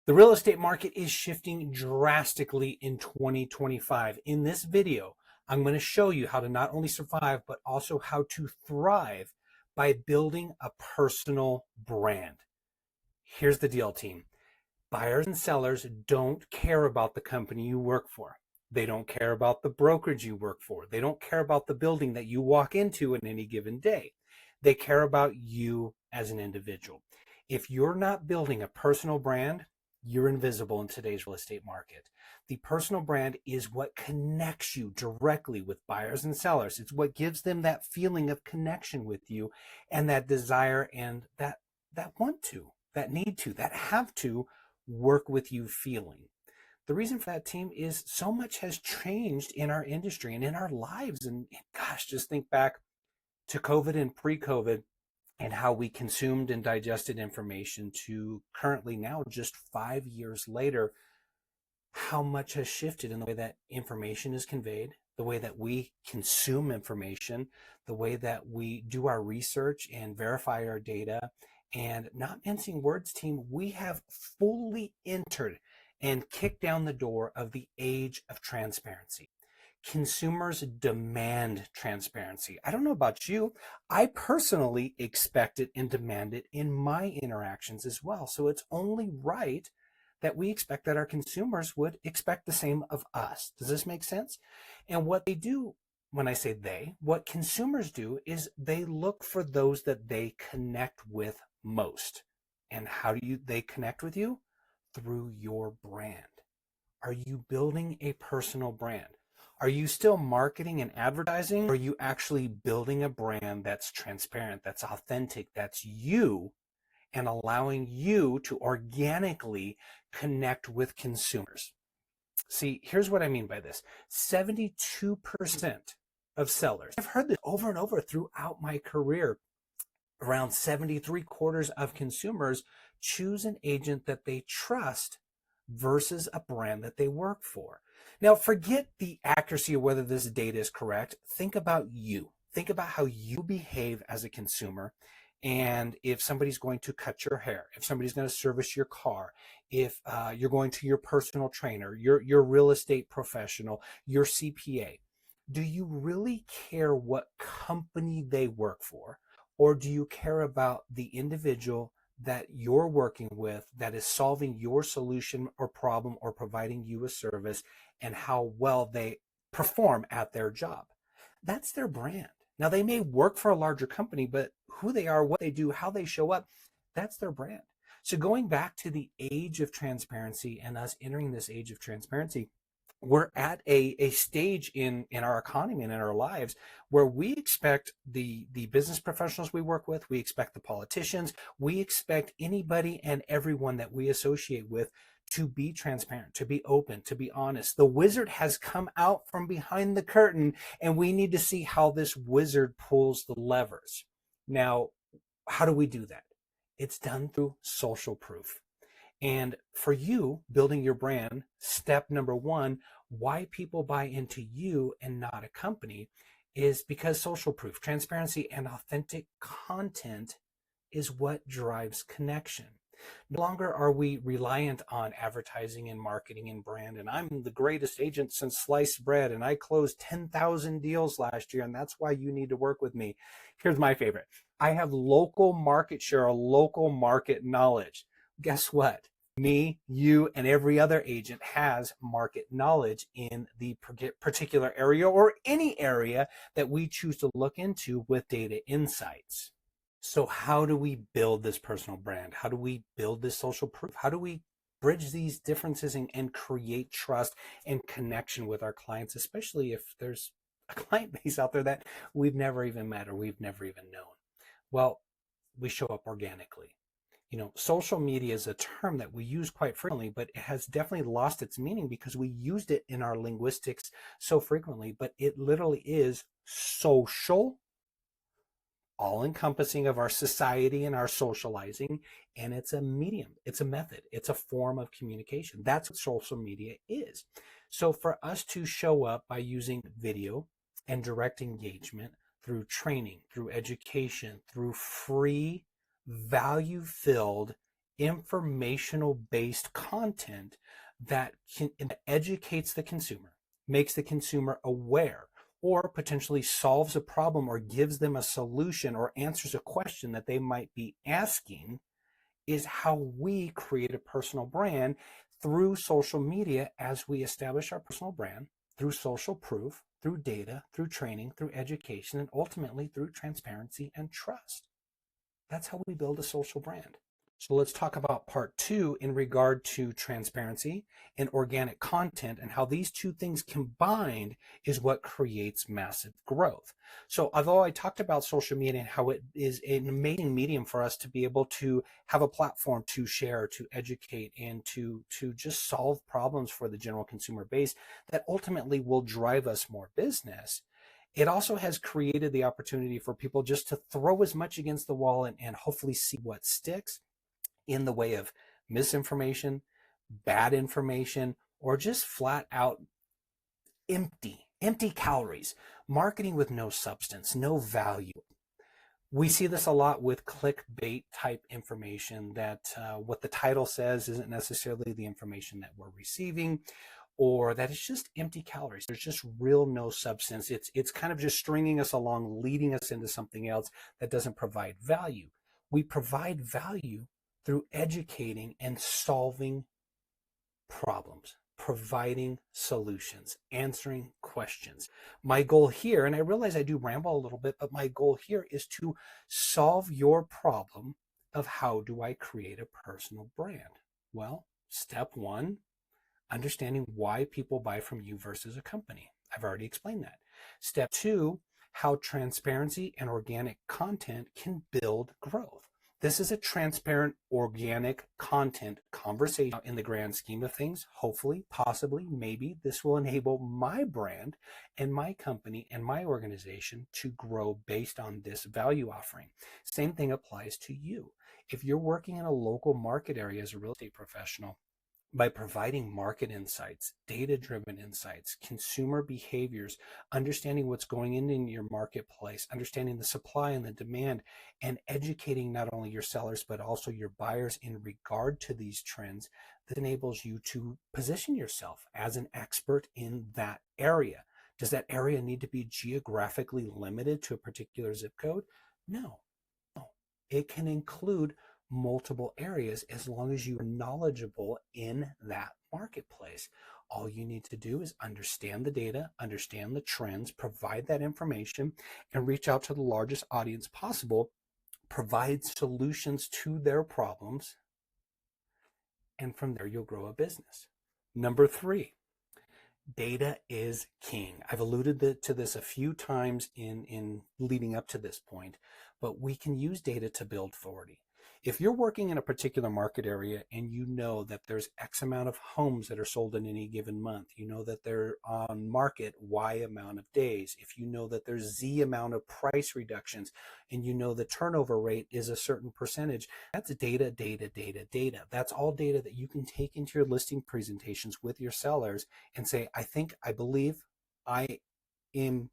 The real estate market is shifting drastically in 2025. In this video, I'm going to show you how to not only survive, but also how to thrive by building a personal brand. Here's the deal, team. Buyers and sellers don't care about the company you work for. They don't care about the brokerage you work for. They don't care about the building that you walk into in any given day. They care about you as an individual. If you're not building a personal brand, you're invisible in today's real estate market. The personal brand is what connects you directly with buyers and sellers. It's what gives them that feeling of connection with you and that desire and that want to, that need to, that have to work with you feeling. The reason for that, team, is so much has changed in our industry and in our lives. And gosh, just think back to COVID and pre-COVID and how we consumed and digested information to currently now, just 5 years later, how much has shifted in the way that information is conveyed, the way that we consume information, the way that we do our research and verify our data. And not mincing words, team, we have fully entered and kicked down the door of the age of transparency. Consumers demand transparency. I don't know about you. I personally expect it and demand it in my interactions as well. So it's only right that we expect that our consumers would expect the same of us. Does this make sense? And what they do, when I say they, what consumers do is they look for those that they connect with most. And how do they connect with you? Through your brand. Are you building a personal brand? Are you still marketing and advertising? Or are you actually building a brand that's transparent, that's authentic, that's you, and allowing you to organically connect with consumers? See, here's what I mean by this. 72% of sellers, I've heard this over and over throughout my career, around 73% of consumers choose an agent that they trust versus a brand that they work for. Now, forget the accuracy of whether this data is correct. Think about you. Think about how you behave as a consumer. And if somebody's going to cut your hair, if somebody's going to service your car, if you're going to your personal trainer, your real estate professional, your CPA, do you really care what company they work for? Or do you care about the individual that you're working with that is solving your solution or problem or providing you a service and how well they perform at their job? That's their brand. Now, they may work for a larger company, but who they are, what they do, how they show up, that's their brand. So going back to the age of transparency and us entering this age of transparency, we're at a stage in our economy and in our lives where we expect the business professionals we work with, we expect the politicians, we expect anybody and everyone that we associate with to be transparent, to be open, to be honest. The wizard has come out from behind the curtain, and we need to see how this wizard pulls the levers. Now, how do we do that? It's done through social proof. And for you, building your brand, step number one, why people buy into you and not a company is because social proof, transparency, and authentic content is what drives connection. No longer are we reliant on advertising and marketing and brand. And I'm the greatest agent since sliced bread, and I closed 10,000 deals last year, and that's why you need to work with me. Here's my favorite. I have local market share, local market knowledge. Guess what? Me, you, and every other agent has market knowledge in the particular area or any area that we choose to look into with data insights. So how do we build this personal brand? How do we build this social proof? How do we bridge these differences and create trust and connection with our clients, especially if there's a client base out there that we've never even met or we've never even known? Well, we show up organically. You know, social media is a term that we use quite frequently, but it has definitely lost its meaning because we used it in our linguistics so frequently. But it literally is social, all-encompassing of our society and our socializing, and it's a medium, it's a method, it's a form of communication. That's what social media is. So for us to show up by using video and direct engagement through training, through education, through free value-filled informational based content that educates the consumer, makes the consumer aware, or potentially solves a problem or gives them a solution or answers a question that they might be asking, is how we create a personal brand through social media as we establish our personal brand through social proof, through data, through training, through education, and ultimately through transparency and trust. That's how we build a social brand. So let's talk about part 2 in regard to transparency and organic content, and how these two things combined is what creates massive growth. So although I talked about social media and how it is an amazing medium for us to be able to have a platform to share, to educate, and to just solve problems for the general consumer base that ultimately will drive us more business, it also has created the opportunity for people just to throw as much against the wall and hopefully see what sticks in the way of misinformation, bad information, or just flat out empty calories, marketing with no substance, no value. We see this a lot with clickbait type information that what the title says isn't necessarily the information that we're receiving, or that it's just empty calories. There's just real no substance. It's kind of just stringing us along, leading us into something else that doesn't provide value. We provide value through educating and solving problems, providing solutions, answering questions. My goal here, and I realize I do ramble a little bit, but my goal here is to solve your problem of how do I create a personal brand? Well, step 1, understanding why people buy from you versus a company. I've already explained that. Step 2, how transparency and organic content can build growth. This is a transparent, organic content conversation in the grand scheme of things. Hopefully, possibly, maybe this will enable my brand and my company and my organization to grow based on this value offering. Same thing applies to you. If you're working in a local market area as a real estate professional, by providing market insights, data-driven insights, consumer behaviors, understanding what's going in your marketplace, understanding the supply and the demand, and educating not only your sellers but also your buyers in regard to these trends, that enables you to position yourself as an expert in that area. Does that area need to be geographically limited to a particular zip code? No. It can include multiple areas as long as you are knowledgeable in that marketplace. All you need to do is understand the data, understand the trends, provide that information, and reach out to the largest audience possible, provide solutions to their problems, and from there you'll grow a business. Number 3, data is king. I've alluded to this a few times in leading up to this point, but we can use data to build authority. If you're working in a particular market area and you know that there's X amount of homes that are sold in any given month, you know that they're on market Y amount of days, if you know that there's Z amount of price reductions, and you know the turnover rate is a certain percentage, that's data. That's all data that you can take into your listing presentations with your sellers and say, I believe I am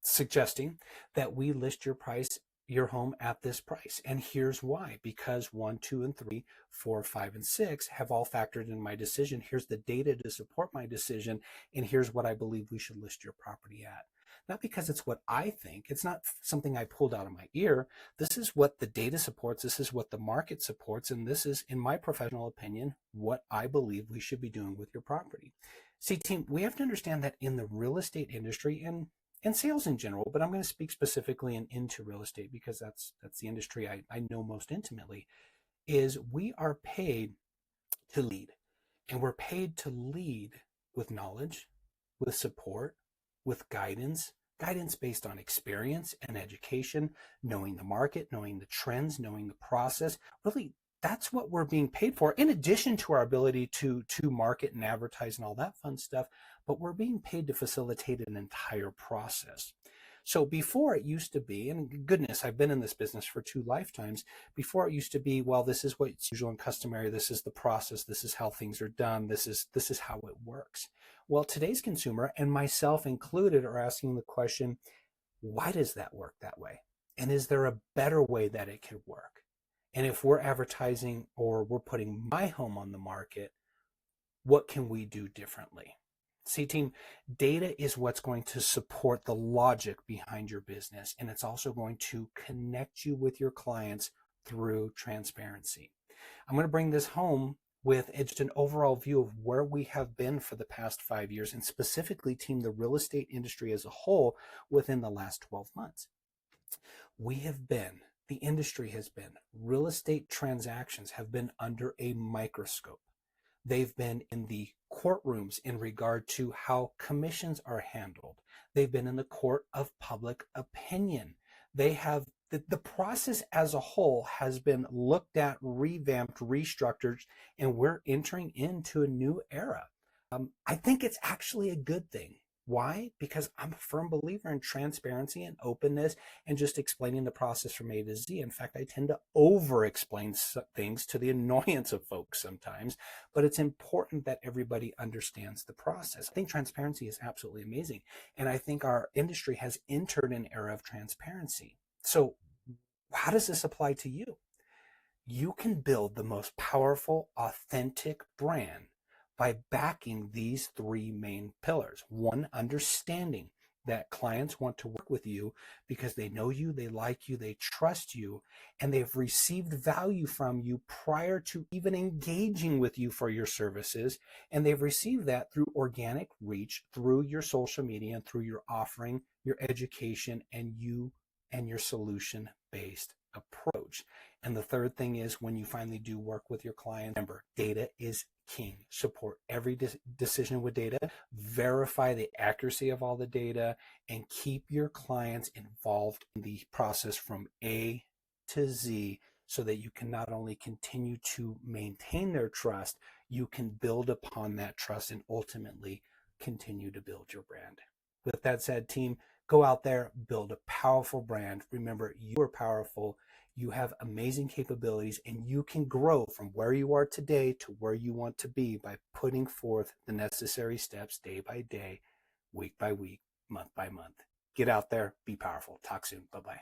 suggesting that we list your home at this price. And here's why: because 1, 2, and 3, 4, 5, and 6 have all factored in my decision. Here's the data to support my decision. And here's what I believe we should list your property at. Not because it's what I think. It's not something I pulled out of my ear. This is what the data supports. This is what the market supports. And this is, in my professional opinion, what I believe we should be doing with your property. See, team, we have to understand that in the real estate industry and sales in general, but I'm going to speak specifically into real estate because that's the industry I know most intimately, is we are paid to lead. And we're paid to lead with knowledge, with support, with guidance based on experience and education, knowing the market, knowing the trends, knowing the process. Really, that's what we're being paid for, in addition to our ability to market and advertise and all that fun stuff. But we're being paid to facilitate an entire process. So before, it used to be, and goodness, I've been in this business for 2 lifetimes. Before, it used to be, well, this is what's usual and customary. This is the process. This is how things are done. This is how it works. Well, today's consumer, and myself included, are asking the question, why does that work that way? And is there a better way that it could work? And if we're advertising or we're putting my home on the market, what can we do differently? See, team, data is what's going to support the logic behind your business, and it's also going to connect you with your clients through transparency. I'm going to bring this home with just an overall view of where we have been for the past 5 years, and specifically, team, the real estate industry as a whole within the last 12 months. The industry has been, real estate transactions have been under a microscope. They've been in the courtrooms in regard to how commissions are handled. They've been in the court of public opinion. They have the process as a whole has been looked at, revamped, restructured, and we're entering into a new era. I think it's actually a good thing. Why? Because I'm a firm believer in transparency and openness and just explaining the process from A to Z. In fact, I tend to over explain things to the annoyance of folks sometimes, but it's important that everybody understands the process. I think transparency is absolutely amazing. And I think our industry has entered an era of transparency. So how does this apply to you? You can build the most powerful, authentic brand by backing these three main pillars. One, understanding that clients want to work with you because they know you, they like you, they trust you, and they've received value from you prior to even engaging with you for your services. And they've received that through organic reach, through your social media, and through your offering, your education, and your solution-based approach. And the third thing is, when you finally do work with your client, remember, data is king. Support every decision with data, verify the accuracy of all the data, and keep your clients involved in the process from A to Z so that you can not only continue to maintain their trust, you can build upon that trust and ultimately continue to build your brand. With that said, team, go out there, build a powerful brand. Remember, you are powerful. You have amazing capabilities, and you can grow from where you are today to where you want to be by putting forth the necessary steps day by day, week by week, month by month. Get out there, be powerful. Talk soon. Bye-bye.